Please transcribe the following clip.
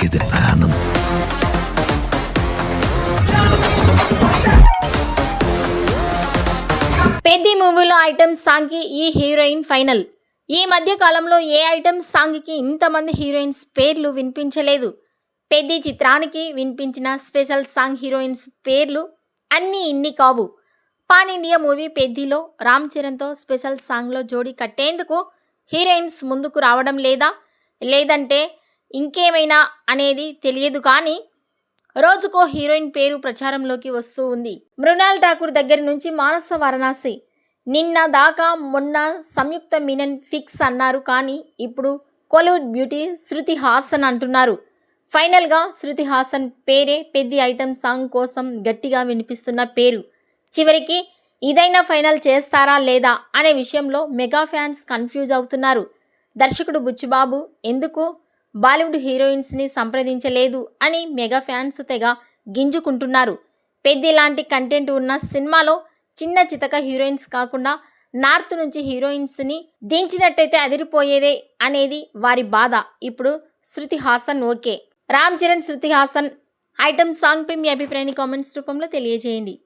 ఇది ప్రాణం. పెద్ది మూవీలో ఐటమ్ సాంగ్కి ఈ హీరోయిన్ ఫైనల్. ఈ మధ్య కాలంలో ఏ ఐటమ్ సాంగ్కి ఇంతమంది హీరోయిన్స్ పేర్లు వినిపించలేదు. పెద్ది చిత్రానికి వినిపించిన స్పెషల్ సాంగ్ హీరోయిన్స్ పేర్లు అన్నీ ఇన్ని కావు. పాన్ ఇండియా మూవీ పెద్దిలో రామ్ చరణ్తో స్పెషల్ సాంగ్లో జోడీ కట్టేందుకు హీరోయిన్స్ ముందుకు రావడం లేదంటే ఇంకేమైనా అనేది తెలియదు, కానీ రోజుకో హీరోయిన్ పేరు ప్రచారంలోకి వస్తూ ఉంది. మృణాల్ ఠాకూర్ దగ్గర నుంచి మానస వారణాసి, నిన్న దాకా మొన్న సంయుక్త మీనన్ ఫిక్స్ అన్నారు, కానీ ఇప్పుడు కోలీవుడ్ బ్యూటీ శృతి హాసన్ అంటున్నారు. ఫైనల్గా శృతి హాసన్ పేరే పెద్ది ఐటమ్ సాంగ్ కోసం గట్టిగా వినిపిస్తున్న పేరు. చివరికి ఇదైనా ఫైనల్ చేస్తారా లేదా అనే విషయంలో మెగా ఫ్యాన్స్ కన్ఫ్యూజ్ అవుతున్నారు. దర్శకుడు బుచ్చిబాబు ఎందుకు బాలీవుడ్ హీరోయిన్స్ని సంప్రదించలేదు అని మెగా ఫ్యాన్స్ తెగ గింజుకుంటున్నారు. పెద్ది లాంటి కంటెంట్ ఉన్న సినిమాలో చిన్న చితక హీరోయిన్స్ కాకుండా నార్త్ నుంచి హీరోయిన్స్ని దించినట్టయితే అదిరిపోయేదే అనేది వారి బాధ. ఇప్పుడు శృతి హాసన్ ఓకే. రామ్ చరణ్ శృతి హాసన్ ఐటమ్ సాంగ్పై మీ అభిప్రాయాన్ని కామెంట్స్ రూపంలో తెలియజేయండి.